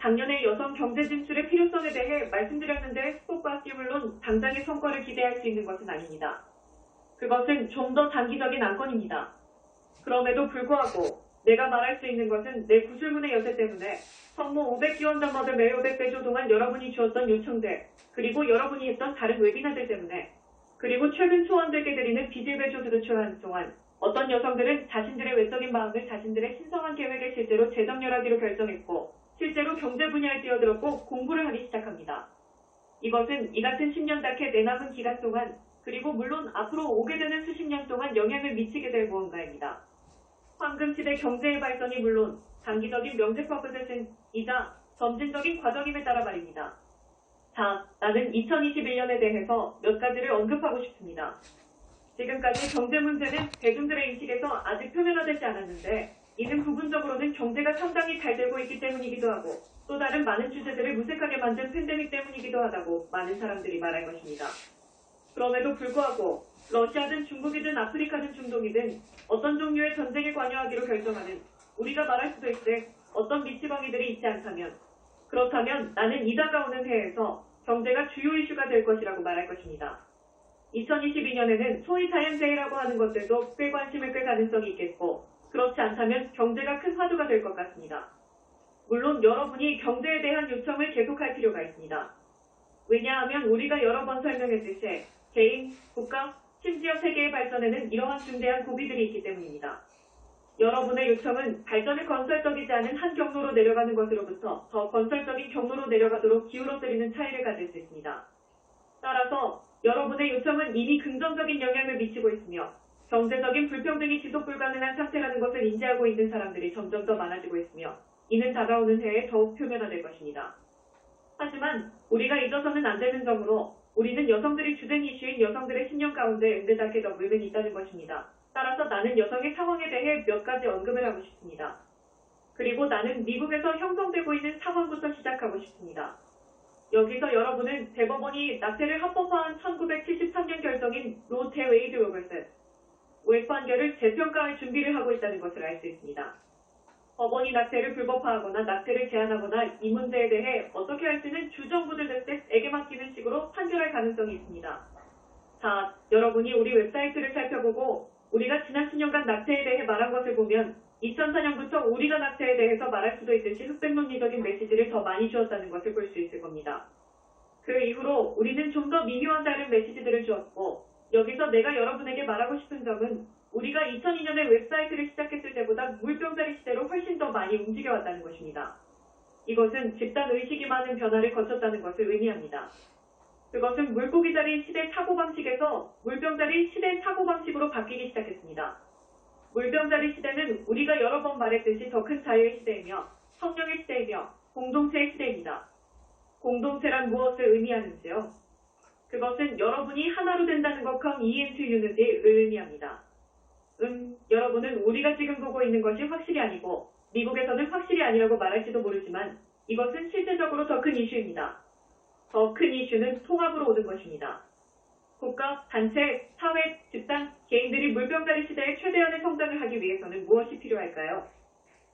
작년의 여성 경제 진출의 필요성에 대해 말씀드렸는데 스포츠와 물론 당장의 성과를 기대할 수 있는 것은 아닙니다. 그것은 좀 더 장기적인 안건입니다. 그럼에도 불구하고 내가 말할 수 있는 것은 내 구술문의 여세 때문에 성모 500기원장마다 매 500배조 동안 여러분이 주었던 요청들, 그리고 여러분이 했던 다른 웨비나들 때문에, 그리고 최근 소원들께 드리는 비질배조 드루추한 동안 어떤 여성들은 자신들의 외적인 마음을 자신들의 신성한 계획에 실제로 재정렬하기로 결정했고 실제로 경제 분야에 뛰어들었고 공부를 하기 시작합니다. 이것은 이 같은 10년 닿게 내남은 기간 동안 그리고 물론 앞으로 오게 되는 수십 년 동안 영향을 미치게 될 무언가입니다. 황금시대 경제의 발전이 물론 단기적인 명제법 의제이자 점진적인 과정임에 따라 말입니다. 자, 나는 2021년에 대해서 몇 가지를 언급하고 싶습니다. 지금까지 경제 문제는 대중들의 인식에서 아직 표면화되지 않았는데 이는 부분적으로는 경제가 상당히 잘 되고 있기 때문이기도 하고 또 다른 많은 주제들을 무색하게 만든 팬데믹 때문이기도 하다고 많은 사람들이 말할 것입니다. 그럼에도 불구하고 러시아든 중국이든 아프리카든 중동이든 어떤 종류의 전쟁에 관여하기로 결정하는 우리가 말할 수도 있을 어떤 미치광이들이 있지 않다면 그렇다면 나는 이 다가오는 해에서 경제가 주요 이슈가 될 것이라고 말할 것입니다. 2022년에는 소위 자연재해라고 하는 것들도 꽤 관심을 끌 가능성이 있겠고 그렇지 않다면 경제가 큰 화두가 될 것 같습니다. 물론 여러분이 경제에 대한 요청을 계속할 필요가 있습니다. 왜냐하면 우리가 여러 번 설명했듯이 개인, 국가, 심지어 세계의 발전에는 이러한 중대한 고비들이 있기 때문입니다. 여러분의 요청은 발전을 건설적이지 않은 한 경로로 내려가는 것으로부터 더 건설적인 경로로 내려가도록 기울어뜨리는 차이를 가질 수 있습니다. 따라서 여러분의 요청은 이미 긍정적인 영향을 미치고 있으며 경제적인 불평등이 지속 불가능한 상태라는 것을 인지하고 있는 사람들이 점점 더 많아지고 있으며 이는 다가오는 해에 더욱 표면화될 것입니다. 하지만 우리가 잊어서는 안 되는 점으로 우리는 여성들이 주된 이슈인 여성들의 신념 가운데 은근하게 더물면 있다는 것입니다. 따라서 나는 여성의 상황에 대해 몇 가지 언급을 하고 싶습니다. 그리고 나는 미국에서 형성되고 있는 상황부터 시작하고 싶습니다. 여기서 여러분은 대법원이 낙태를 합법화한 1973년 결정인 로 대 웨이드 로버스 판결을 재평가할 준비를 하고 있다는 것을 알 수 있습니다. 법원이 낙태를 불법화하거나 낙태를 제한하거나 이 문제에 대해 어떻게 할지는 주정부들에게 맡기는 식으로 판결할 가능성이 있습니다. 자, 여러분이 우리 웹사이트를 살펴보고 우리가 지난 10년간 낙태에 대해 말한 것을 보면 2004년부터 우리가 낙태에 대해서 말할 수도 있듯이 흑백 논리적인 메시지를 더 많이 주었다는 것을 볼 수 있을 겁니다. 그 이후로 우리는 좀 더 미묘한 다른 메시지들을 주었고 여기서 내가 여러분에게 말하고 싶은 점은 우리가 2002년에 웹사이트를 시작했을 때보다 물병자리 시대로 훨씬 더 많이 움직여왔다는 것입니다. 이것은 집단 의식이 많은 변화를 거쳤다는 것을 의미합니다. 그것은 물고기자리 시대 사고방식에서 물병자리 시대 사고방식으로 바뀌기 시작했습니다. 물병자리 시대는 우리가 여러 번 말했듯이 더 큰 자유의 시대이며 성령의 시대이며 공동체의 시대입니다. 공동체란 무엇을 의미하는지요? 그것은 여러분이 하나로 된다는 것 come into unity를 의미합니다. 여러분은 우리가 지금 보고 있는 것이 확실히 아니고 미국에서는 확실히 아니라고 말할지도 모르지만 이것은 실질적으로 더 큰 이슈입니다. 더 큰 이슈는 통합으로 오는 것입니다. 국가, 단체, 사회, 집단, 개인들이 물병자리 시대의 최대한의 성장을 하기 위해서는 무엇이 필요할까요?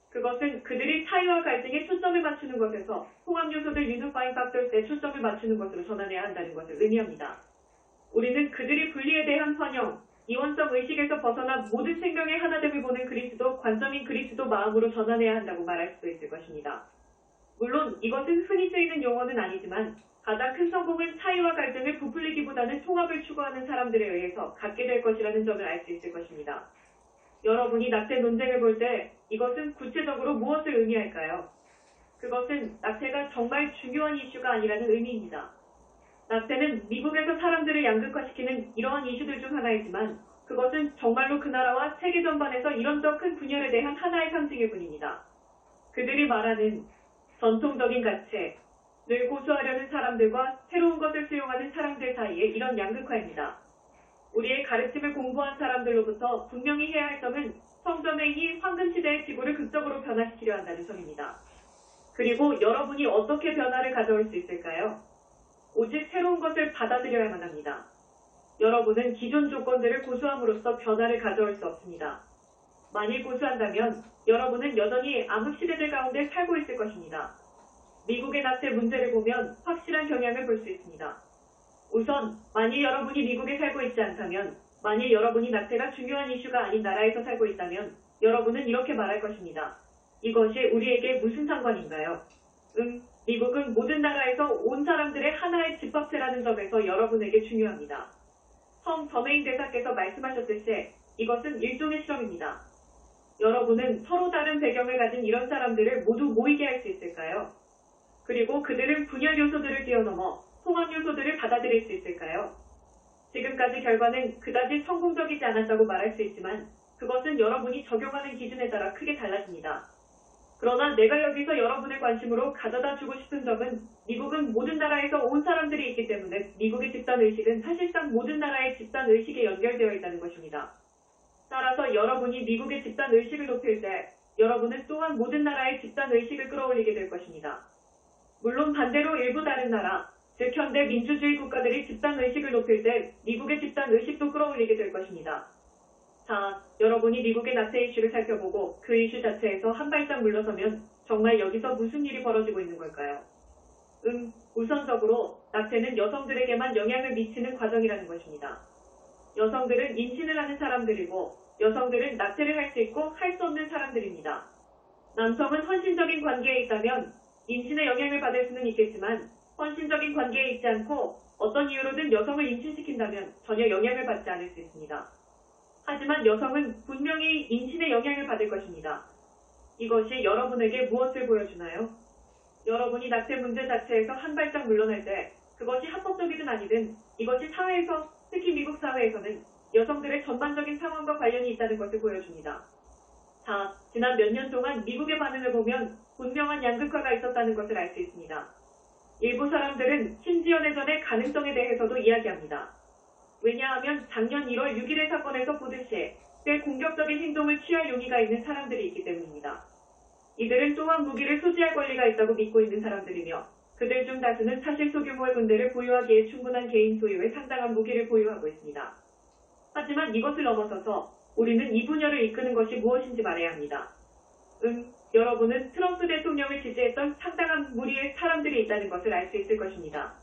그것은 그들이 차이와 갈등에 초점을 맞추는 것에서 통합 요소들 유니파잉 팩터스에 초점을 맞추는 것으로 전환해야 한다는 것을 의미합니다. 우리는 그들이 분리에 대한 환영, 이원적 의식에서 벗어나 모든 생명의 하나됨을 보는 그리스도, 관점인 그리스도 마음으로 전환해야 한다고 말할 수도 있을 것입니다. 물론 이것은 흔히 쓰이는 용어는 아니지만 가장 큰 성공은 차이와 갈등을 부풀리기보다는 통합을 추구하는 사람들에 의해서 갖게 될 것이라는 점을 알 수 있을 것입니다. 여러분이 낙태 논쟁을 볼 때 이것은 구체적으로 무엇을 의미할까요? 그것은 낙태가 정말 중요한 이슈가 아니라는 의미입니다. 낙태는 미국에서 사람들을 양극화시키는 이러한 이슈들 중 하나이지만 그것은 정말로 그 나라와 세계 전반에서 이런 더 큰 분열에 대한 하나의 상징일 뿐입니다. 그들이 말하는 전통적인 가치, 늘 고수하려는 사람들과 새로운 것을 수용하는 사람들 사이의 이런 양극화입니다. 우리의 가르침을 공부한 사람들로부터 분명히 해야 할 점은 성전의 황금시대의 지구를 극적으로 변화시키려 한다는 점입니다. 그리고 여러분이 어떻게 변화를 가져올 수 있을까요? 오직 새로운 것을 받아들여야만 합니다. 여러분은 기존 조건들을 고수함으로써 변화를 가져올 수 없습니다. 만일 고수한다면 여러분은 여전히 암흑시대들 가운데 살고 있을 것입니다. 미국의 낙태 문제를 보면 확실한 경향을 볼 수 있습니다. 우선 만일 여러분이 미국에 살고 있지 않다면, 만일 여러분이 낙태가 중요한 이슈가 아닌 나라에서 살고 있다면 여러분은 이렇게 말할 것입니다. 이것이 우리에게 무슨 상관인가요? 미국은 모든 나라에서 온 사람들의 하나의 집합체라는 점에서 여러분에게 중요합니다. 성 저메인 대사께서 말씀하셨듯이 이것은 일종의 실험입니다. 여러분은 서로 다른 배경을 가진 이런 사람들을 모두 모이게 할 수 있을까요? 그리고 그들은 분열 요소들을 뛰어넘어 통합 요소들을 받아들일 수 있을까요? 지금까지 결과는 그다지 성공적이지 않았다고 말할 수 있지만 그것은 여러분이 적용하는 기준에 따라 크게 달라집니다. 그러나 내가 여기서 여러분의 관심으로 가져다 주고 싶은 점은 미국은 모든 나라에서 온 사람들이 있기 때문에 미국의 집단의식은 사실상 모든 나라의 집단의식에 연결되어 있다는 것입니다. 따라서 여러분이 미국의 집단의식을 높일 때 여러분은 또한 모든 나라의 집단의식을 끌어올리게 될 것입니다. 물론 반대로 일부 다른 나라, 즉 현대 민주주의 국가들이 집단의식을 높일 때 미국의 집단의식도 끌어올리게 될 것입니다. 자, 여러분이 미국의 낙태 이슈를 살펴보고 그 이슈 자체에서 한 발짝 물러서면 정말 여기서 무슨 일이 벌어지고 있는 걸까요? 우선적으로 낙태는 여성들에게만 영향을 미치는 과정이라는 것입니다. 여성들은 임신을 하는 사람들이고 여성들은 낙태를 할 수 있고 할 수 없는 사람들입니다. 남성은 헌신적인 관계에 있다면 임신에 영향을 받을 수는 있겠지만 헌신적인 관계에 있지 않고 어떤 이유로든 여성을 임신시킨다면 전혀 영향을 받지 않을 수 있습니다. 하지만 여성은 분명히 임신에 영향을 받을 것입니다. 이것이 여러분에게 무엇을 보여주나요? 여러분이 낙태 문제 자체에서 한 발짝 물러날 때 그것이 합법적이든 아니든 이것이 사회에서, 특히 미국 사회에서는 여성들의 전반적인 상황과 관련이 있다는 것을 보여줍니다. 자, 지난 몇 년 동안 미국의 반응을 보면 분명한 양극화가 있었다는 것을 알 수 있습니다. 일부 사람들은 심지어 내전의 가능성에 대해서도 이야기합니다. 왜냐하면 작년 1월 6일의 사건에서 보듯이 꽤 공격적인 행동을 취할 용의가 있는 사람들이 있기 때문입니다. 이들은 또한 무기를 소지할 권리가 있다고 믿고 있는 사람들이며 그들 중 다수는 사실 소규모의 군대를 보유하기에 충분한 개인 소유의 상당한 무기를 보유하고 있습니다. 하지만 이것을 넘어서서 우리는 이 분열을 이끄는 것이 무엇인지 말해야 합니다. 여러분은 트럼프 대통령을 지지했던 상당한 무리의 사람들이 있다는 것을 알 수 있을 것입니다.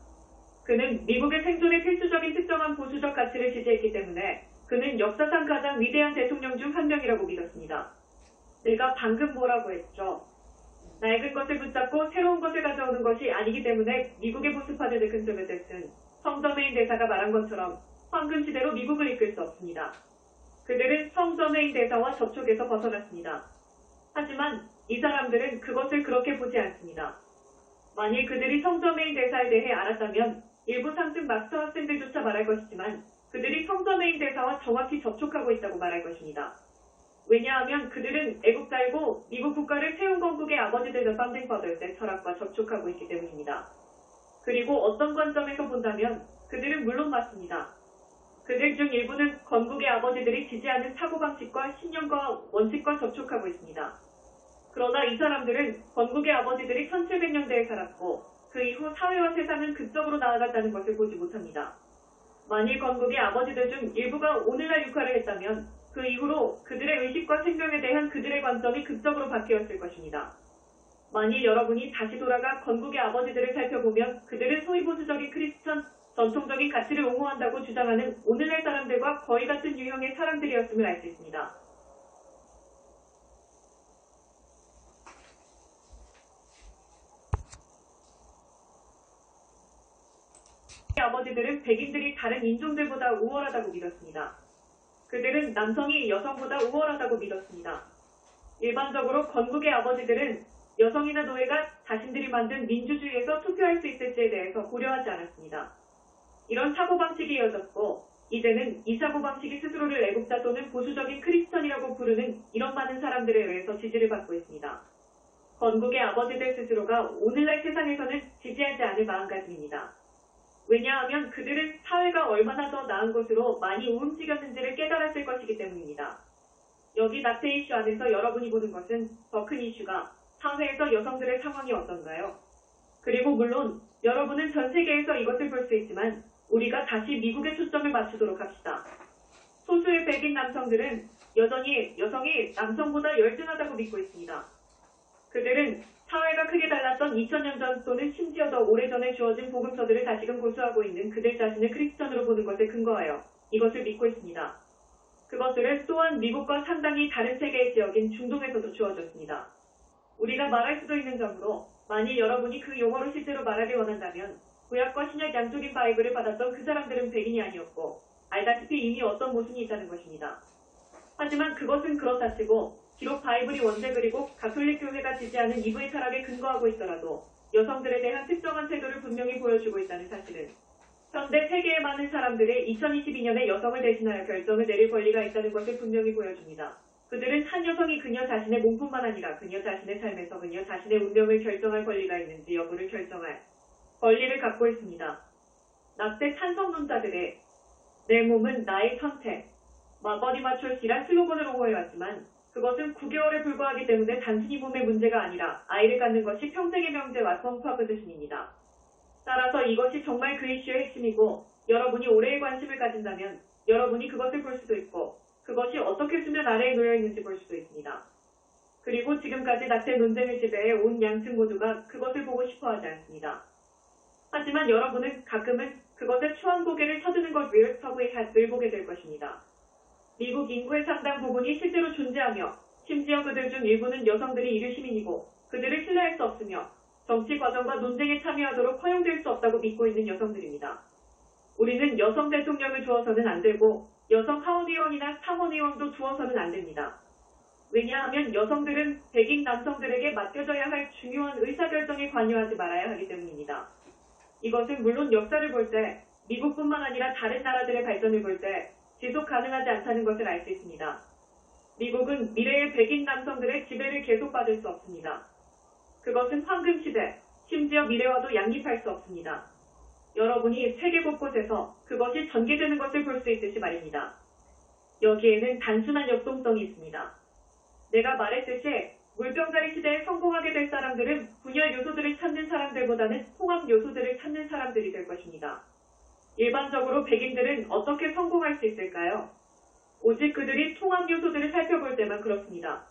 그는 미국의 생존에 필수적인 특정한 보수적 가치를 지지했기 때문에 그는 역사상 가장 위대한 대통령 중 한 명이라고 믿었습니다. 내가 방금 뭐라고 했죠? 낡은 것을 붙잡고 새로운 것을 가져오는 것이 아니기 때문에 미국의 보수파들을 근접을 댔은 성 저메인 대사가 말한 것처럼 황금시대로 미국을 이끌 수 없습니다. 그들은 성 저메인 대사와 접촉에서 벗어났습니다. 하지만 이 사람들은 그것을 그렇게 보지 않습니다. 만일 그들이 성 저메인 대사에 대해 알았다면 일부 상층 마스터 학생들조차 말할 것이지만 그들이 성 저메인 대사와 정확히 접촉하고 있다고 말할 것입니다. 왜냐하면 그들은 애국자이고 미국 국가를 세운 건국의 아버지들의 파운딩 파더스의 철학과 접촉하고 있기 때문입니다. 그리고 어떤 관점에서 본다면 그들은 물론 맞습니다. 그들 중 일부는 건국의 아버지들이 지지하는 사고방식과 신념과 원칙과 접촉하고 있습니다. 그러나 이 사람들은 건국의 아버지들이 1700년대에 살았고 그 이후 사회와 세상은 극적으로 나아갔다는 것을 보지 못합니다. 만일 건국의 아버지들 중 일부가 오늘날 육화를 했다면 그 이후로 그들의 의식과 생명에 대한 그들의 관점이 극적으로 바뀌었을 것입니다. 만일 여러분이 다시 돌아가 건국의 아버지들을 살펴보면 그들은 소위 보수적인 크리스천, 전통적인 가치를 옹호한다고 주장하는 오늘날 사람들과 거의 같은 유형의 사람들이었음을 알 수 있습니다. 아버지들은 백인들이 다른 인종들보다 우월하다고 믿었습니다. 그들은 남성이 여성보다 우월하다고 믿었습니다. 일반적으로 건국의 아버지들은 여성이나 노예가 자신들이 만든 민주주의에서 투표할 수 있을지에 대해서 고려하지 않았습니다. 이런 사고방식이 이어졌고 이제는 이 사고방식이 스스로를 애국자 또는 보수적인 크리스천이라고 부르는 이런 많은 사람들에 의해서 지지를 받고 있습니다. 건국의 아버지들 스스로가 오늘날 세상에서는 지지하지 않을 마음가짐입니다. 왜냐하면 그들은 사회가 얼마나 더 나은 곳으로 많이 움직였는지를 깨달았을 것이기 때문입니다. 여기 낙태 이슈 안에서 여러분이 보는 것은 더 큰 이슈가 사회에서 여성들의 상황이 어떤가요? 그리고 물론 여러분은 전 세계에서 이것을 볼 수 있지만 우리가 다시 미국에 초점을 맞추도록 합시다. 소수의 백인 남성들은 여전히 여성이 남성보다 열등하다고 믿고 있습니다. 그들은 사회가 크게 달랐던 2000년 전 또는 심지어 더 오래전에 주어진 복음서들을 다시금 고수하고 있는 그들 자신을 크리스천으로 보는 것에 근거하여 이것을 믿고 있습니다. 그것들은 또한 미국과 상당히 다른 세계의 지역인 중동에서도 주어졌습니다. 우리가 말할 수도 있는 점으로 만일 여러분이 그 용어로 실제로 말하길 원한다면 구약과 신약 양쪽인 바이블을 받았던 그 사람들은 백인이 아니었고 알다시피 이미 어떤 모순이 있다는 것입니다. 하지만 그것은 그렇다 치고 비록 바이블이 원제 그리고 가톨릭 교회가 지지하는 이브의 타락에 근거하고 있더라도 여성들에 대한 특정한 태도를 분명히 보여주고 있다는 사실은 현대 세계의 많은 사람들의 2022년에 여성을 대신하여 결정을 내릴 권리가 있다는 것을 분명히 보여줍니다. 그들은 한 여성이 그녀 자신의 몸뿐만 아니라 그녀 자신의 삶에서 그녀 자신의 운명을 결정할 권리가 있는지 여부를 결정할 권리를 갖고 있습니다. 낙태 찬성론자들의 내 몸은 나의 선택, 버디 마초시란 슬로건을 옹호해왔지만 그것은 9개월에 불과하기 때문에 단순히 몸의 문제가 아니라 아이를 갖는 것이 평생의 명제와 성과 그 뜻입니다. 따라서 이것이 정말 그 이슈의 핵심이고 여러분이 올해의 관심을 가진다면 여러분이 그것을 볼 수도 있고 그것이 어떻게 수면 아래에 놓여 있는지 볼 수도 있습니다. 그리고 지금까지 낙태 논쟁을 지배해 온 양측 모두가 그것을 보고 싶어하지 않습니다. 하지만 여러분은 가끔은 그것에 추한 고개를 쳐드는 것 위에 서부의 핫을 보게 될 것입니다. 미국 인구의 상당 부분이 실제로 존재하며 심지어 그들 중 일부는 여성들이 이를 시민이고 그들을 신뢰할 수 없으며 정치 과정과 논쟁에 참여하도록 허용될 수 없다고 믿고 있는 여성들입니다. 우리는 여성 대통령을 두어서는 안 되고 여성 하원의원이나 상원의원도 두어서는 안 됩니다. 왜냐하면 여성들은 백인 남성들에게 맡겨져야 할 중요한 의사결정에 관여하지 말아야 하기 때문입니다. 이것은 물론 역사를 볼 때 미국뿐만 아니라 다른 나라들의 발전을 볼 때 지속 가능하지 않다는 것을 알 수 있습니다. 미국은 미래의 백인 남성들의 지배를 계속받을 수 없습니다. 그것은 황금시대, 심지어 미래와도 양립할 수 없습니다. 여러분이 세계 곳곳에서 그것이 전개되는 것을 볼 수 있듯이 말입니다. 여기에는 단순한 역동성이 있습니다. 내가 말했듯이 물병자리 시대에 성공하게 될 사람들은 분열 요소들을 찾는 사람들보다는 통합 요소들을 찾는 사람들이 될 것입니다. 일반적으로 백인들은 어떻게 성공할 수 있을까요? 오직 그들이 통합 요소들을 살펴볼 때만 그렇습니다.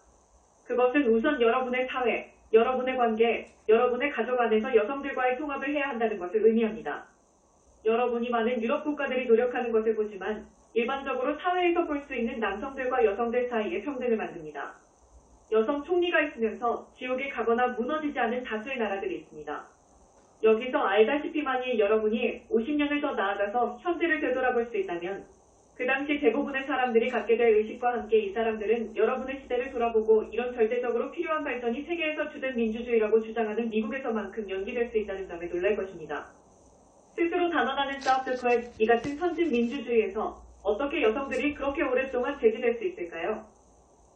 그것은 우선 여러분의 사회, 여러분의 관계, 여러분의 가족 안에서 여성들과의 통합을 해야 한다는 것을 의미합니다. 여러분이 많은 유럽 국가들이 노력하는 것을 보지만 일반적으로 사회에서 볼 수 있는 남성들과 여성들 사이에 평등을 만듭니다. 여성 총리가 있으면서 지옥에 가거나 무너지지 않은 다수의 나라들이 있습니다. 여기서 알다시피 만일 여러분이 50년을 더 나아가서 현재를 되돌아볼 수 있다면 그 당시 대부분의 사람들이 갖게 될 의식과 함께 이 사람들은 여러분의 시대를 돌아보고 이런 절대적으로 필요한 발전이 세계에서 주된 민주주의라고 주장하는 미국에서만큼 연기될 수 있다는 점에 놀랄 것입니다. 스스로 단언하는 사우스코의 이 같은 선진 민주주의에서 어떻게 여성들이 그렇게 오랫동안 제지될 수 있을까요?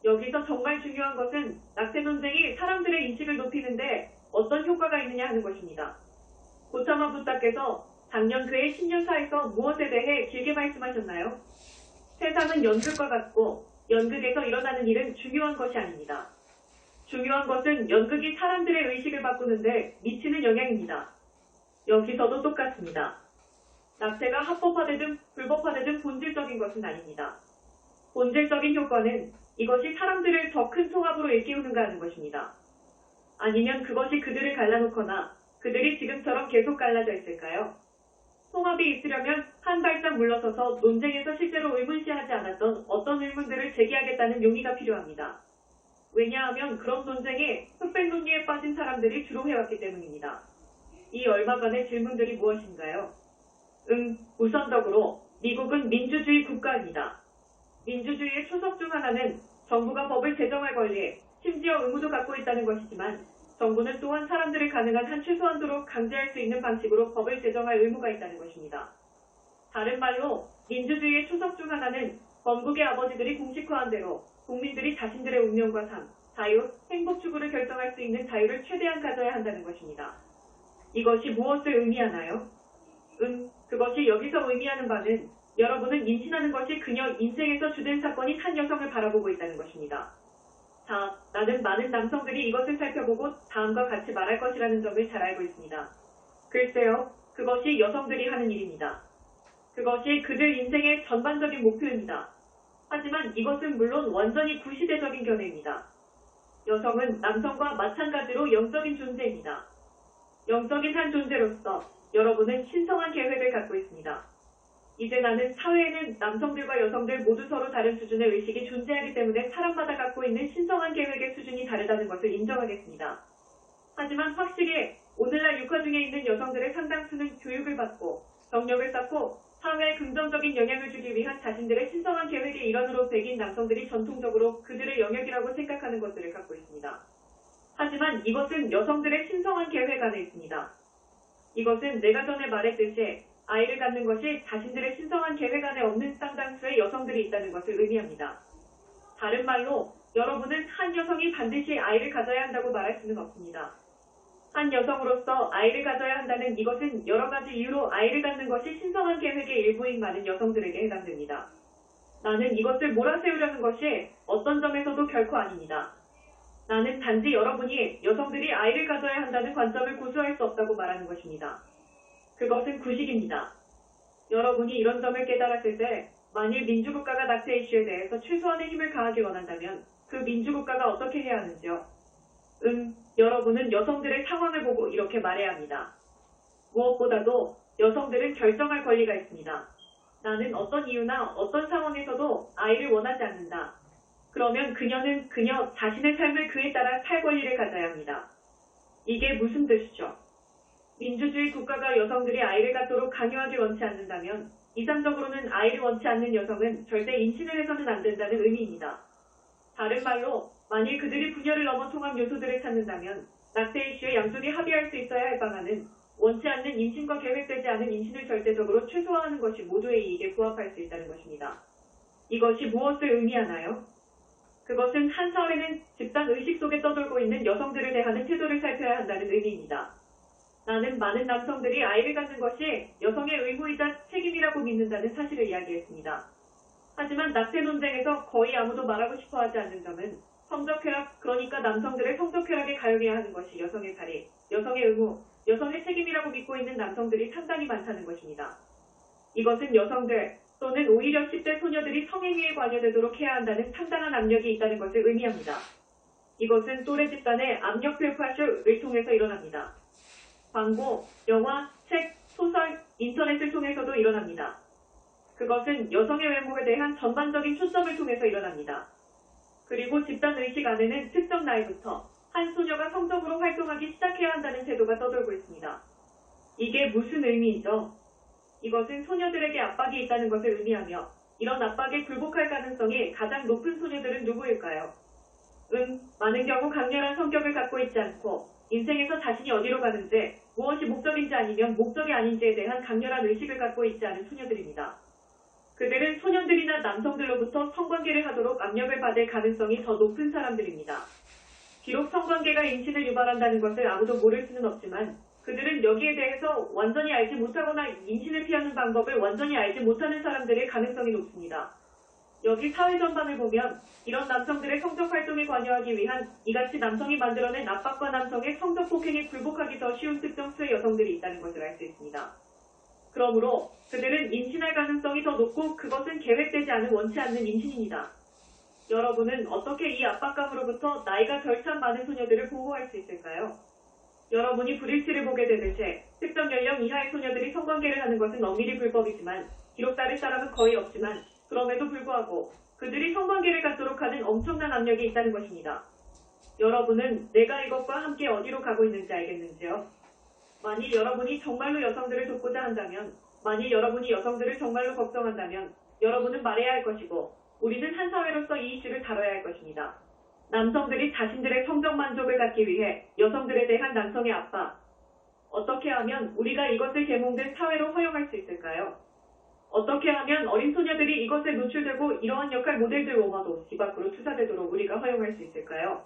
여기서 정말 중요한 것은 낙태 논쟁이 사람들의 인식을 높이는데 어떤 효과가 있느냐 하는 것입니다. 고차마 부사께서 작년 그의 신년사에서 무엇에 대해 길게 말씀하셨나요? 세상은 연극과 같고 연극에서 일어나는 일은 중요한 것이 아닙니다. 중요한 것은 연극이 사람들의 의식을 바꾸는데 미치는 영향입니다. 여기서도 똑같습니다. 낙태가 합법화되든 불법화되든 본질적인 것은 아닙니다. 본질적인 효과는 이것이 사람들을 더 큰 통합으로 일깨우는가 하는 것입니다. 아니면 그것이 그들을 갈라놓거나 그들이 지금처럼 계속 갈라져 있을까요? 통합이 있으려면 한 발짝 물러서서 논쟁에서 실제로 의문시하지 않았던 어떤 의문들을 제기하겠다는 용의가 필요합니다. 왜냐하면 그런 논쟁에 흑백 논리에 빠진 사람들이 주로 해왔기 때문입니다. 이 얼마간의 질문들이 무엇인가요? 우선적으로 미국은 민주주의 국가입니다. 민주주의의 초석 중 하나는 정부가 법을 제정할 권리, 심지어 의무도 갖고 있다는 것이지만 정부는 또한 사람들을 가능한 한 최소한도로 강제할 수 있는 방식으로 법을 제정할 의무가 있다는 것입니다. 다른 말로 민주주의의 초석 중 하나는 건국의 아버지들이 공식화한 대로 국민들이 자신들의 운명과 삶, 자유, 행복 추구를 결정할 수 있는 자유를 최대한 가져야 한다는 것입니다. 이것이 무엇을 의미하나요? 그것이 여기서 의미하는 바는 여러분은 임신하는 것이 그녀 인생에서 주된 사건인 한 여성을 바라보고 있다는 것입니다. 자, 나는 많은 남성들이 이것을 살펴보고 다음과 같이 말할 것이라는 점을 잘 알고 있습니다. 글쎄요, 그것이 여성들이 하는 일입니다. 그것이 그들 인생의 전반적인 목표입니다. 하지만 이것은 물론 완전히 구시대적인 견해입니다. 여성은 남성과 마찬가지로 영적인 존재입니다. 영적인 한 존재로서 여러분은 신성한 계획을 갖고 있습니다. 이제 나는 사회에는 남성들과 여성들 모두 서로 다른 수준의 의식이 존재하기 때문에 사람마다 갖고 있는 신성한 계획의 수준이 다르다는 것을 인정하겠습니다. 하지만 확실히 오늘날 육화 중에 있는 여성들의 상당수는 교육을 받고 경력을 쌓고 사회에 긍정적인 영향을 주기 위한 자신들의 신성한 계획의 일환으로 배긴 남성들이 전통적으로 그들의 영역이라고 생각하는 것들을 갖고 있습니다. 하지만 이것은 여성들의 신성한 계획 안에 있습니다. 이것은 내가 전에 말했듯이 아이를 갖는 것이 자신들의 신성한 계획 안에 없는 상당수의 여성들이 있다는 것을 의미합니다. 다른 말로 여러분은 한 여성이 반드시 아이를 가져야 한다고 말할 수는 없습니다. 한 여성으로서 아이를 가져야 한다는 이것은 여러 가지 이유로 아이를 갖는 것이 신성한 계획의 일부인 많은 여성들에게 해당됩니다. 나는 이것을 몰아세우려는 것이 어떤 점에서도 결코 아닙니다. 나는 단지 여러분이 여성들이 아이를 가져야 한다는 관점을 고수할 수 없다고 말하는 것입니다. 그것은 구식입니다. 여러분이 이런 점을 깨달았을 때 만일 민주국가가 낙태 이슈에 대해서 최소한의 힘을 가하기 원한다면 그 민주국가가 어떻게 해야 하는지요? 여러분은 여성들의 상황을 보고 이렇게 말해야 합니다. 무엇보다도 여성들은 결정할 권리가 있습니다. 나는 어떤 이유나 어떤 상황에서도 아이를 원하지 않는다. 그러면 그녀는 그녀 자신의 삶을 그에 따라 살 권리를 가져야 합니다. 이게 무슨 뜻이죠? 민주주의 국가가 여성들이 아이를 갖도록 강요하기 원치 않는다면 이상적으로는 아이를 원치 않는 여성은 절대 임신을 해서는 안 된다는 의미입니다. 다른 말로 만일 그들이 분열을 넘어 통합 요소들을 찾는다면 낙태 이슈에 양쪽이 합의할 수 있어야 할 방안은 원치 않는 임신과 계획되지 않은 임신을 절대적으로 최소화하는 것이 모두의 이익에 부합할 수 있다는 것입니다. 이것이 무엇을 의미하나요? 그것은 한 사회는 집단 의식 속에 떠돌고 있는 여성들을 대하는 태도를 살펴야 한다는 의미입니다. 나는 많은 남성들이 아이를 갖는 것이 여성의 의무이자 책임이라고 믿는다는 사실을 이야기했습니다. 하지만 낙태 논쟁에서 거의 아무도 말하고 싶어 하지 않는 점은 성적쾌락, 그러니까 남성들의 성적쾌락에 가용해야 하는 것이 여성의 자리, 여성의 의무, 여성의 책임이라고 믿고 있는 남성들이 상당히 많다는 것입니다. 이것은 여성들 또는 오히려 10대 소녀들이 성행위에 관여되도록 해야 한다는 상당한 압력이 있다는 것을 의미합니다. 이것은 또래 집단의 압력 표파쇼를 통해서 일어납니다. 광고, 영화, 책, 소설, 인터넷을 통해서도 일어납니다. 그것은 여성의 외모에 대한 전반적인 초점을 통해서 일어납니다. 그리고 집단 의식 안에는 특정 나이부터 한 소녀가 성적으로 활동하기 시작해야 한다는 태도가 떠돌고 있습니다. 이게 무슨 의미이죠? 이것은 소녀들에게 압박이 있다는 것을 의미하며 이런 압박에 굴복할 가능성이 가장 높은 소녀들은 누구일까요? 많은 경우 강렬한 성격을 갖고 있지 않고 인생에서 자신이 어디로 가는지 무엇이 목적인지 아니면 목적이 아닌지에 대한 강렬한 의식을 갖고 있지 않은 소녀들입니다. 그들은 소년들이나 남성들로부터 성관계를 하도록 압력을 받을 가능성이 더 높은 사람들입니다. 비록 성관계가 임신을 유발한다는 것을 아무도 모를 수는 없지만 그들은 여기에 대해서 완전히 알지 못하거나 임신을 피하는 방법을 완전히 알지 못하는 사람들의 가능성이 높습니다. 여기 사회 전반을 보면 이런 남성들의 성적 활동에 관여하기 위한 이같이 남성이 만들어낸 압박과 남성의 성적 폭행에 굴복하기 더 쉬운 특정 수의 여성들이 있다는 것을 알 수 있습니다. 그러므로 그들은 임신할 가능성이 더 높고 그것은 계획되지 않은 원치 않는 임신입니다. 여러분은 어떻게 이 압박감으로부터 나이가 결참 많은 소녀들을 보호할 수 있을까요? 여러분이 브릿지를 보게 되듯이 특정 연령 이하의 소녀들이 성관계를 하는 것은 엄밀히 불법이지만 비록 따를 사람은 거의 없지만 그럼에도 불구하고 그들이 성관계를 갖도록 하는 엄청난 압력이 있다는 것입니다. 여러분은 내가 이것과 함께 어디로 가고 있는지 알겠는지요? 만일 여러분이 정말로 여성들을 돕고자 한다면, 만일 여러분이 여성들을 정말로 걱정한다면 여러분은 말해야 할 것이고 우리는 한 사회로서 이 이슈를 다뤄야 할 것입니다. 남성들이 자신들의 성적 만족을 갖기 위해 여성들에 대한 남성의 압박. 어떻게 하면 우리가 이것을 계몽된 사회로 허용할 수 있을까요? 어떻게 하면 어린 소녀들이 이것에 노출되고 이러한 역할 모델들 오마도 집 밖으로 투사되도록 우리가 허용할 수 있을까요?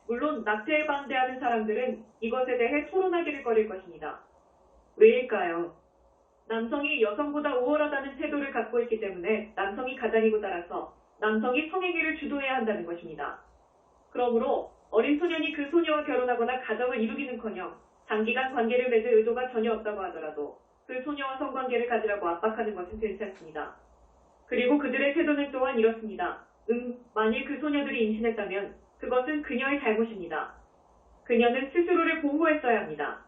물론 낙태에 반대하는 사람들은 이것에 대해 토론하기를 꺼릴 것입니다. 왜일까요? 남성이 여성보다 우월하다는 태도를 갖고 있기 때문에 남성이 가장이고 따라서 남성이 성행위를 주도해야 한다는 것입니다. 그러므로 어린 소년이 그 소녀와 결혼하거나 가정을 이루기는커녕 장기간 관계를 맺을 의도가 전혀 없다고 하더라도 그 소녀와 성관계를 가지라고 압박하는 것은 괜찮습니다. 그리고 그들의 태도는 또한 이렇습니다. 만일 그 소녀들이 임신했다면 그것은 그녀의 잘못입니다. 그녀는 스스로를 보호했어야 합니다.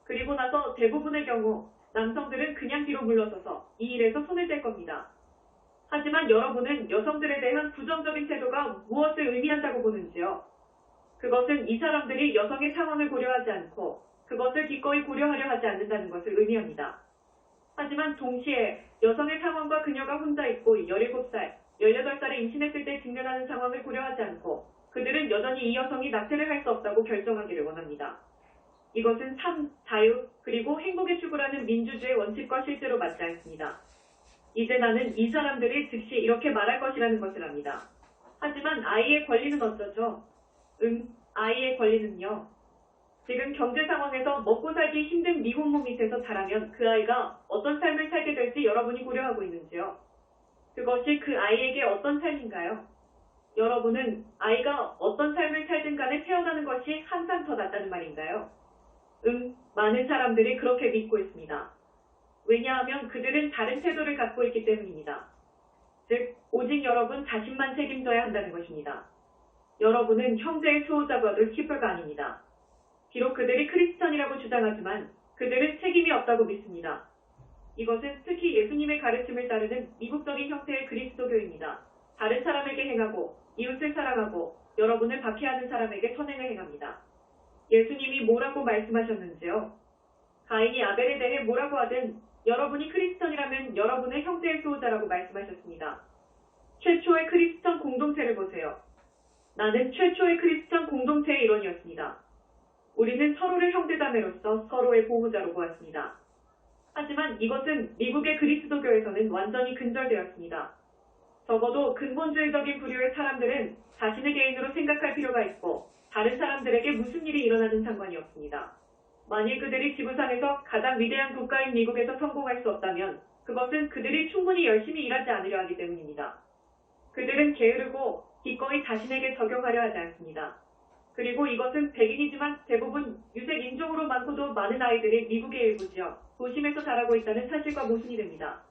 그리고 나서 대부분의 경우 남성들은 그냥 뒤로 물러서서 이 일에서 손을 뗄 겁니다. 하지만 여러분은 여성들에 대한 부정적인 태도가 무엇을 의미한다고 보는지요? 그것은 이 사람들이 여성의 상황을 고려하지 않고 그것을 기꺼이 고려하려 하지 않는다는 것을 의미합니다. 하지만 동시에 여성의 상황과 그녀가 혼자 있고 17살, 18살에 임신했을 때 직면하는 상황을 고려하지 않고 그들은 여전히 이 여성이 낙태를 할 수 없다고 결정하기를 원합니다. 이것은 삶, 자유, 그리고 행복에 추구하는 민주주의 원칙과 실제로 맞지 않습니다. 이제 나는 이 사람들이 즉시 이렇게 말할 것이라는 것을 압니다. 하지만 아이의 권리는 어쩌죠? 아이의 권리는요. 지금 경제 상황에서 먹고 살기 힘든 미혼모 밑에서 자라면 그 아이가 어떤 삶을 살게 될지 여러분이 고려하고 있는지요? 그것이 그 아이에게 어떤 삶인가요? 여러분은 아이가 어떤 삶을 살든 간에 태어나는 것이 항상 더 낫다는 말인가요? 많은 사람들이 그렇게 믿고 있습니다. 왜냐하면 그들은 다른 태도를 갖고 있기 때문입니다. 즉, 오직 여러분 자신만 책임져야 한다는 것입니다. 여러분은 형제의 수호자거든 히퍼가 아닙니다. 비록 그들이 크리스천이라고 주장하지만 그들은 책임이 없다고 믿습니다. 이것은 특히 예수님의 가르침을 따르는 미국적인 형태의 그리스도교입니다. 다른 사람에게 행하고 이웃을 사랑하고 여러분을 박해하는 사람에게 선행을 행합니다. 예수님이 뭐라고 말씀하셨는지요? 가인이 아벨에 대해 뭐라고 하든 여러분이 크리스천이라면 여러분의 형제의 수호자라고 말씀하셨습니다. 최초의 크리스천 공동체를 보세요. 나는 최초의 크리스천 공동체의 일원이었습니다. 우리는 서로를 형제자매로서 서로의 보호자로 보았습니다. 하지만 이것은 미국의 그리스도교에서는 완전히 근절되었습니다. 적어도 근본주의적인 부류의 사람들은 자신의 개인으로 생각할 필요가 있고 다른 사람들에게 무슨 일이 일어나든 상관이 없습니다. 만일 그들이 지구상에서 가장 위대한 국가인 미국에서 성공할 수 없다면 그것은 그들이 충분히 열심히 일하지 않으려 하기 때문입니다. 그들은 게으르고 기꺼이 자신에게 적용하려 하지 않습니다. 그리고 이것은 백인이지만 대부분 유색 인종으로 많고도 많은 아이들이 미국의 일부 지역, 도심에서 자라고 있다는 사실과 모순이 됩니다.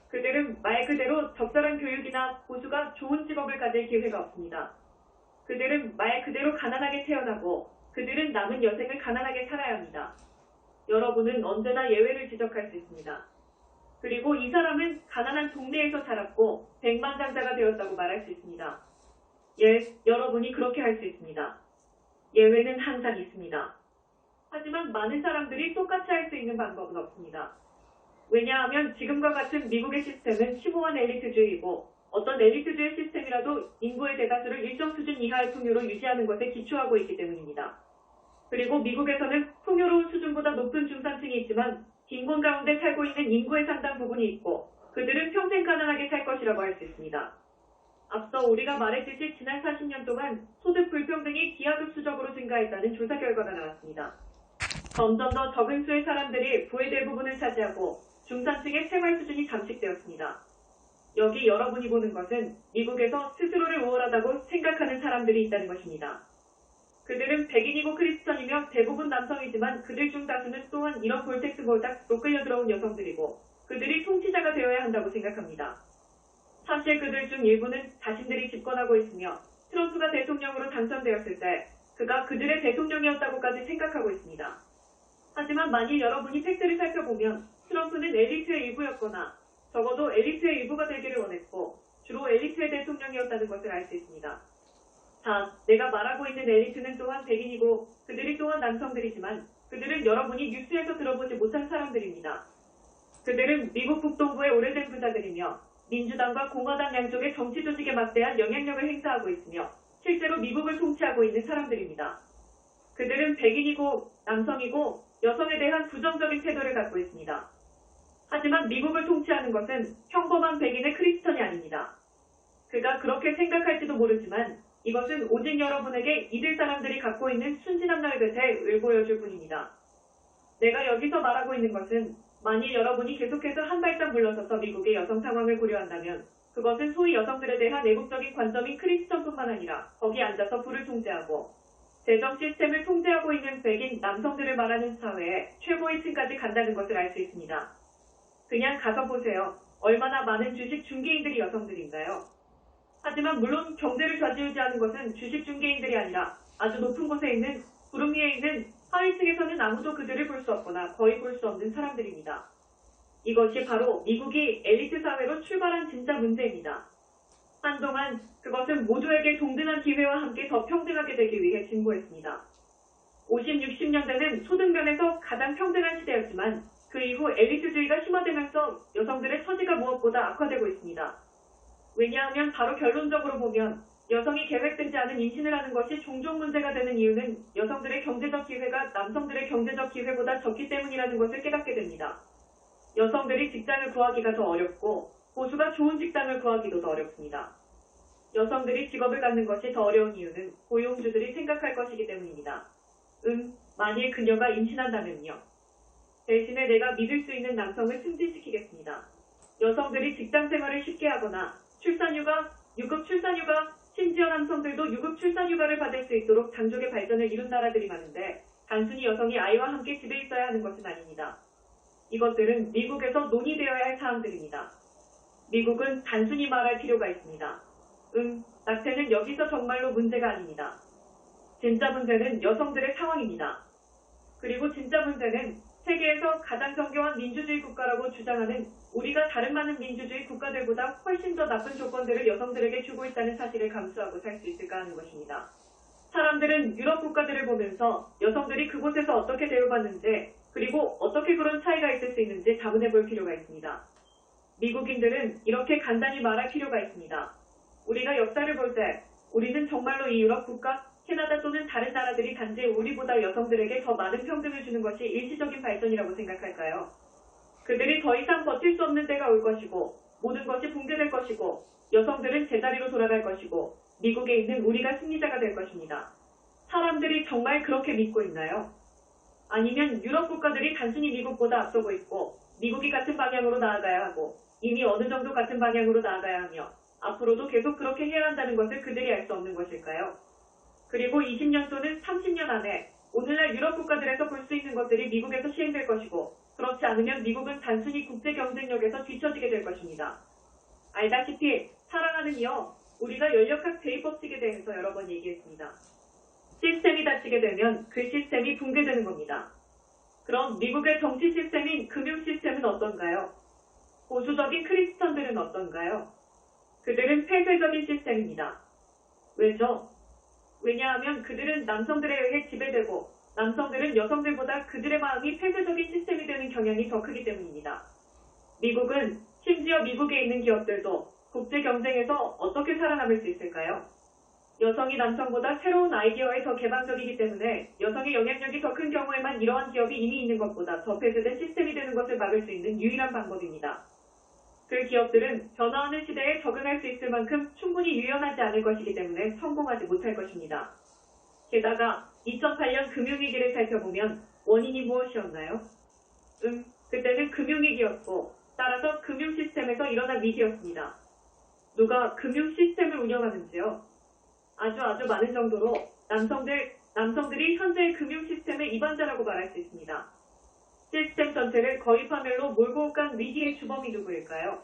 그들은 말 그대로 적절한 교육이나 보수가 좋은 직업을 가질 기회가 없습니다. 그들은 말 그대로 가난하게 태어나고 그들은 남은 여생을 가난하게 살아야 합니다. 여러분은 언제나 예외를 지적할 수 있습니다. 그리고 이 사람은 가난한 동네에서 자랐고 백만장자가 되었다고 말할 수 있습니다. 예, 여러분이 그렇게 할 수 있습니다. 예외는 항상 있습니다. 하지만 많은 사람들이 똑같이 할 수 있는 방법은 없습니다. 왜냐하면 지금과 같은 미국의 시스템은 심오한 엘리트주의이고 어떤 엘리트주의 시스템이라도 인구의 대다수를 일정 수준 이하의 풍요로 유지하는 것에 기초하고 있기 때문입니다. 그리고 미국에서는 풍요로운 수준보다 높은 중산층이 있지만 빈곤 가운데 살고 있는 인구의 상당 부분이 있고 그들은 평생 가난하게 살 것이라고 할 수 있습니다. 앞서 우리가 말했듯이 지난 40년 동안 소득 불평등이 기하급수적으로 증가했다는 조사 결과가 나왔습니다. 점점 더 적은 수의 사람들이 부의 대부분을 차지하고 중산층의 생활 수준이 잠식되었습니다. 여기 여러분이 보는 것은 미국에서 스스로를 우월하다고 생각하는 사람들이 있다는 것입니다. 그들은 백인이고 크리스천이며 대부분 남성이지만 그들 중 다수는 또한 이런 볼텍스보다 끌려 들어온 여성들이고 그들이 통치자가 되어야 한다고 생각합니다. 사실 그들 중 일부는 자신들이 집권하고 있으며 트럼프가 대통령으로 당선되었을 때 그가 그들의 대통령이었다고까지 생각하고 있습니다. 하지만 만일 여러분이 팩트를 살펴보면 트럼프는 엘리트의 일부였거나 적어도 엘리트의 일부가 되기를 원했고 주로 엘리트의 대통령이었다는 것을 알 수 있습니다. 자, 내가 말하고 있는 엘리트는 또한 백인이고 그들이 또한 남성들이지만 그들은 여러분이 뉴스에서 들어보지 못한 사람들입니다. 그들은 미국 북동부의 오래된 부자들이며 민주당과 공화당 양쪽의 정치 조직에 막대한 영향력을 행사하고 있으며 실제로 미국을 통치하고 있는 사람들입니다. 그들은 백인이고 남성이고 여성에 대한 부정적인 태도를 갖고 있습니다. 하지만 미국을 통치하는 것은 평범한 백인의 크리스천이 아닙니다. 그가 그렇게 생각할지도 모르지만 이것은 오직 여러분에게 이들 사람들이 갖고 있는 순진한 날끝에 을보여줄 뿐입니다. 내가 여기서 말하고 있는 것은 만일 여러분이 계속해서 한 발짝 물러서서 미국의 여성 상황을 고려한다면 그것은 소위 여성들에 대한 애국적인 관점인 크리스천뿐만 아니라 거기 앉아서 부를 통제하고 재정 시스템을 통제하고 있는 백인 남성들을 말하는 사회의 최고의 층까지 간다는 것을 알 수 있습니다. 그냥 가서 보세요. 얼마나 많은 주식 중개인들이 여성들인가요? 하지만 물론 경제를 좌지우지하는 것은 주식 중개인들이 아니라 아주 높은 곳에 있는 구름 위에 있는 하위층에서는 아무도 그들을 볼 수 없거나 거의 볼 수 없는 사람들입니다. 이것이 바로 미국이 엘리트 사회로 출발한 진짜 문제입니다. 한동안 그것은 모두에게 동등한 기회와 함께 더 평등하게 되기 위해 진보했습니다. 50, 60년대는 소득 면에서 가장 평등한 시대였지만 그 이후 엘리트주의가 심화되면서 여성들의 처지가 무엇보다 악화되고 있습니다. 왜냐하면 바로 결론적으로 보면 여성이 계획되지 않은 임신을 하는 것이 종종 문제가 되는 이유는 여성들의 경제적 기회가 남성들의 경제적 기회보다 적기 때문이라는 것을 깨닫게 됩니다. 여성들이 직장을 구하기가 더 어렵고 보수가 좋은 직장을 구하기도 더 어렵습니다. 여성들이 직업을 갖는 것이 더 어려운 이유는 고용주들이 생각할 것이기 때문입니다. 만일 그녀가 임신한다면요. 대신에 내가 믿을 수 있는 남성을 승진시키겠습니다. 여성들이 직장 생활을 쉽게 하거나 출산휴가, 유급 출산휴가, 심지어 남성들도 유급 출산휴가를 받을 수 있도록 장족의 발전을 이룬 나라들이 많은데 단순히 여성이 아이와 함께 집에 있어야 하는 것은 아닙니다. 이것들은 미국에서 논의되어야 할 사항들입니다. 미국은 단순히 말할 필요가 있습니다. 낙태는 여기서 정말로 문제가 아닙니다. 진짜 문제는 여성들의 상황입니다. 그리고 진짜 문제는 세계에서 가장 정교한 민주주의 국가라고 주장하는 우리가 다른 많은 민주주의 국가들보다 훨씬 더 나쁜 조건들을 여성들에게 주고 있다는 사실을 감수하고 살 수 있을까 하는 것입니다. 사람들은 유럽 국가들을 보면서 여성들이 그곳에서 어떻게 대우받는지 그리고 어떻게 그런 차이가 있을 수 있는지 자문해 볼 필요가 있습니다. 미국인들은 이렇게 간단히 말할 필요가 있습니다. 우리가 역사를 볼 때 우리는 정말로 이 유럽 국가, 캐나다 또는 다른 나라들이 단지 우리보다 여성들에게 더 많은 평등을 주는 것이 일시적인 발전이라고 생각할까요? 그들이 더 이상 버틸 수 없는 때가 올 것이고 모든 것이 붕괴될 것이고 여성들은 제자리로 돌아갈 것이고 미국에 있는 우리가 승리자가 될 것입니다. 사람들이 정말 그렇게 믿고 있나요? 아니면 유럽 국가들이 단순히 미국보다 앞서고 있고 미국이 같은 방향으로 나아가야 하고 이미 어느 정도 같은 방향으로 나아가야 하며 앞으로도 계속 그렇게 해야 한다는 것을 그들이 알 수 없는 것일까요? 그리고 20년 또는 30년 안에 오늘날 유럽 국가들에서 볼 수 있는 것들이 미국에서 시행될 것이고 그렇지 않으면 미국은 단순히 국제 경쟁력에서 뒤처지게 될 것입니다. 알다시피 사랑하는 이여, 우리가 연력학 대입법칙에 대해서 여러 번 얘기했습니다. 시스템이 닫히게 되면 그 시스템이 붕괴되는 겁니다. 그럼 미국의 정치 시스템인 금융 시스템은 어떤가요? 보수적인 크리스천들은 어떤가요? 그들은 폐쇄적인 시스템입니다. 왜죠? 왜냐하면 그들은 남성들에 의해 지배되고 남성들은 여성들보다 그들의 마음이 폐쇄적인 시스템이 되는 경향이 더 크기 때문입니다. 미국은 심지어 미국에 있는 기업들도 국제 경쟁에서 어떻게 살아남을 수 있을까요? 여성이 남성보다 새로운 아이디어에 더 개방적이기 때문에 여성의 영향력이 더 큰 경우에만 이러한 기업이 이미 있는 것보다 더 폐쇄된 시스템이 되는 것을 막을 수 있는 유일한 방법입니다. 그 기업들은 변화하는 시대에 적응할 수 있을 만큼 충분히 유연하지 않을 것이기 때문에 성공하지 못할 것입니다. 게다가 2008년 금융위기를 살펴보면 원인이 무엇이었나요? 그때는 금융위기였고 따라서 금융시스템에서 일어난 위기였습니다. 누가 금융시스템을 운영하는지요? 아주 많은 정도로 남성들이 현재의 금융시스템의 이반자라고 말할 수 있습니다. 시스템 전체를 거의 파멸로 몰고 간 위기의 주범이 누구일까요?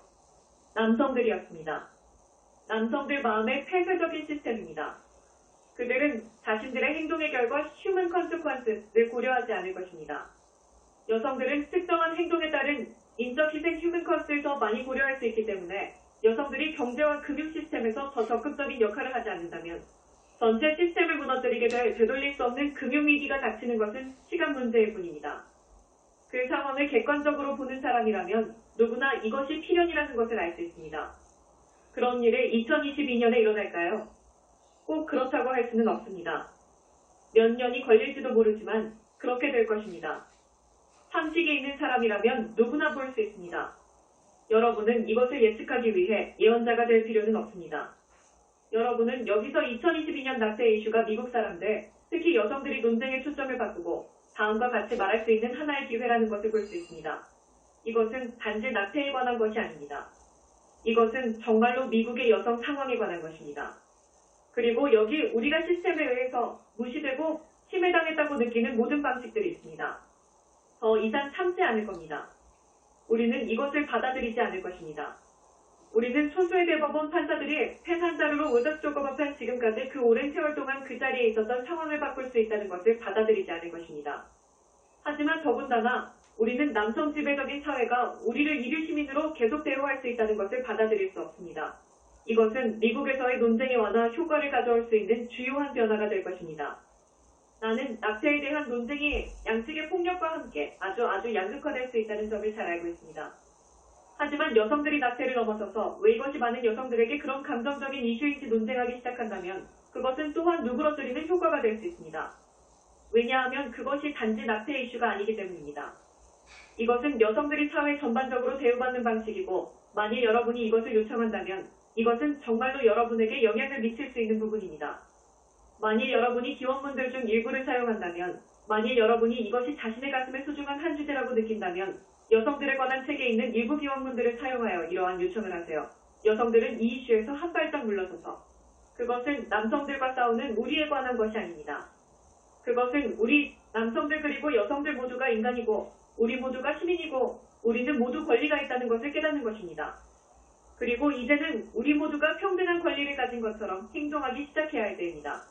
남성들이었습니다. 남성들 마음의 폐쇄적인 시스템입니다. 그들은 자신들의 행동의 결과 휴먼 컨시퀀스를 고려하지 않을 것입니다. 여성들은 특정한 행동에 따른 인적 희생 휴먼 커스트를 더 많이 고려할 수 있기 때문에 여성들이 경제와 금융 시스템에서 더 적극적인 역할을 하지 않는다면 전체 시스템을 무너뜨리게 될 되돌릴 수 없는 금융위기가 닥치는 것은 시간 문제일 뿐입니다. 그 상황을 객관적으로 보는 사람이라면 누구나 이것이 필연이라는 것을 알 수 있습니다. 그런 일이 2022년에 일어날까요? 꼭 그렇다고 할 수는 없습니다. 몇 년이 걸릴지도 모르지만 그렇게 될 것입니다. 상식이 있는 사람이라면 누구나 볼 수 있습니다. 여러분은 이것을 예측하기 위해 예언자가 될 필요는 없습니다. 여러분은 여기서 2022년 낙태 이슈가 미국 사람들, 특히 여성들이 논쟁의 초점을 바꾸고 다음과 같이 말할 수 있는 하나의 기회라는 것을 볼 수 있습니다. 이것은 단지 낙태에 관한 것이 아닙니다. 이것은 정말로 미국의 여성 상황에 관한 것입니다. 그리고 여기 우리가 시스템에 의해서 무시되고 침해당했다고 느끼는 모든 방식들이 있습니다. 더 이상 참지 않을 겁니다. 우리는 이것을 받아들이지 않을 것입니다. 우리는 소수의 대법원 판사들이 펜 한 자루로 오작조급업한 지금까지 그 오랜 세월 동안 그 자리에 있었던 상황을 바꿀 수 있다는 것을 받아들이지 않을 것입니다. 하지만 더군다나 우리는 남성 지배적인 사회가 우리를 일일 시민으로 계속 대우할 수 있다는 것을 받아들일 수 없습니다. 이것은 미국에서의 논쟁의 완화 효과를 가져올 수 있는 주요한 변화가 될 것입니다. 나는 낙태에 대한 논쟁이 양측의 폭력과 함께 아주 양극화될 수 있다는 점을 잘 알고 있습니다. 하지만 여성들이 낙태를 넘어서서 왜 이것이 많은 여성들에게 그런 감정적인 이슈인지 논쟁하기 시작한다면 그것은 또한 누그러뜨리는 효과가 될 수 있습니다. 왜냐하면 그것이 단지 낙태 이슈가 아니기 때문입니다. 이것은 여성들이 사회 전반적으로 대우받는 방식이고 만일 여러분이 이것을 요청한다면 이것은 정말로 여러분에게 영향을 미칠 수 있는 부분입니다. 만일 여러분이 기원문들 중 일부를 사용한다면 만일 여러분이 이것이 자신의 가슴에 소중한 한 주제라고 느낀다면 여성들에 관한 책에 있는 일부 기원문들을 사용하여 이러한 요청을 하세요. 여성들은 이 이슈에서 한 발짝 물러서서 그것은 남성들과 싸우는 우리에 관한 것이 아닙니다. 그것은 우리 남성들 그리고 여성들 모두가 인간이고 우리 모두가 시민이고 우리는 모두 권리가 있다는 것을 깨닫는 것입니다. 그리고 이제는 우리 모두가 평등한 권리를 가진 것처럼 행동하기 시작해야 할 때입니다.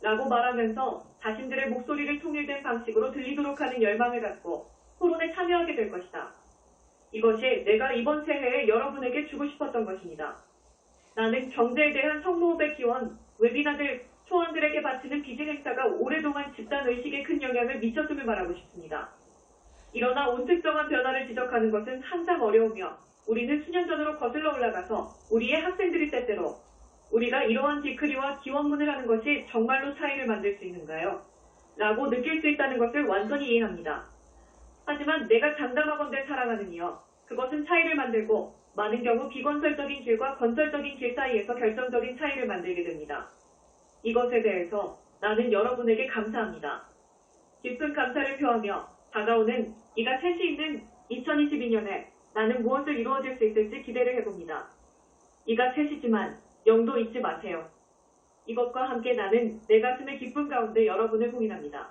라고 말하면서 자신들의 목소리를 통일된 방식으로 들리도록 하는 열망을 갖고 토론에 참여하게 될 것이다. 이것이 내가 이번 새해에 여러분에게 주고 싶었던 것입니다. 나는 경제에 대한 성노후배 기원, 웨비나들, 초원들에게 바치는 비즈 행사가 오랫동안 집단의식에 큰 영향을 미쳤음을 말하고 싶습니다. 일어나 온특정한 변화를 지적하는 것은 항상 어려우며 우리는 수년 전으로 거슬러 올라가서 우리의 학생들이 때때로 우리가 이러한 디크리와 기원문을 하는 것이 정말로 차이를 만들 수 있는가요? 라고 느낄 수 있다는 것을 완전히 이해합니다. 하지만 내가 장담하건대 사랑하는 이여, 그것은 차이를 만들고 많은 경우 비건설적인 길과 건설적인 길 사이에서 결정적인 차이를 만들게 됩니다. 이것에 대해서 나는 여러분에게 감사합니다. 깊은 감사를 표하며 다가오는 이가 셋이 있는 2022년에 나는 무엇을 이루어질 수 있을지 기대를 해봅니다. 이가 셋이지만 영도 잊지 마세요. 이것과 함께 나는 내 가슴의 기쁨 가운데 여러분을 봉인합니다.